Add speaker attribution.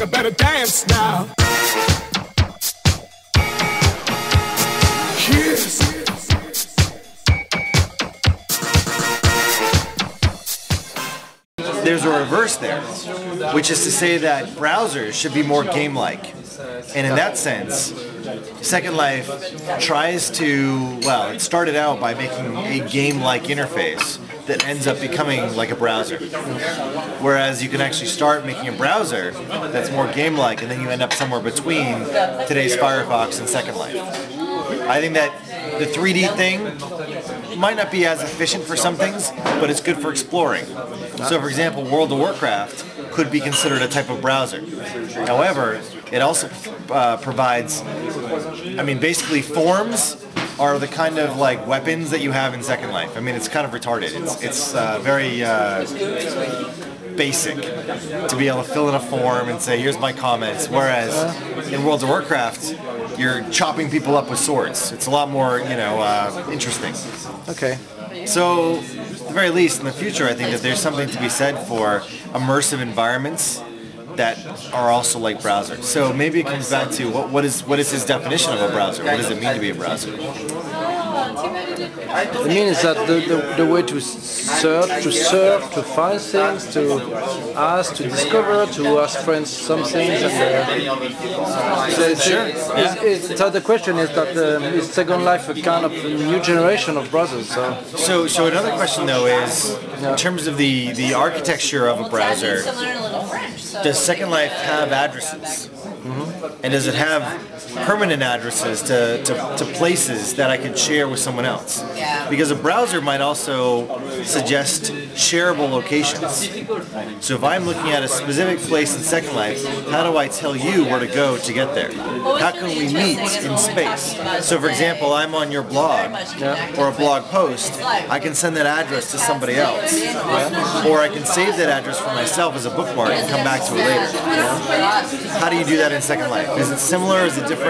Speaker 1: nigga better dance now. Yes.
Speaker 2: There's a reverse there, which is to say that browsers should be more game-like. And in that sense, Second Life tries to, well, it started out by making a game-like interface that ends up becoming like a browser. Whereas you can actually start making a browser that's more game-like, and then you end up somewhere between today's Firefox and Second Life. I think that the 3D thing might not be as efficient for some things, but it's good for exploring. So for example, World of Warcraft could be considered a type of browser. However, it also provides, I mean, basically forms are the kind of like weapons that you have in Second Life. I mean, it's kind of retarded. It's very basic to be able to fill in a form and say, here's my comments. Whereas in World of Warcraft, you're chopping people up with swords. It's a lot more, you know, interesting.
Speaker 3: Okay.
Speaker 2: So, at the very least, in the future, I think that there's something to be said for immersive environments that are also like browsers. So maybe it comes back to what is his definition of a browser? What does it mean to be a browser?
Speaker 3: It means that the way to search, to surf, to find things, to ask, to discover, to ask friends some things. And, so the question is that is Second Life a kind of new generation of browsers?
Speaker 2: So another question though is, in terms of the architecture of a browser, does Second Life have addresses? Mm-hmm. And does it have permanent addresses to places that I could share with someone else? Because a browser might also suggest shareable locations. So if I'm looking at a specific place in Second Life, how do I tell you where to go to get there? How can we meet in space? So for example, I'm on your blog or a blog post, I can send that address to somebody else. Or I can save that address for myself as a bookmark and come back to it later. How do you do that in Second Life? Is it similar? Is it different?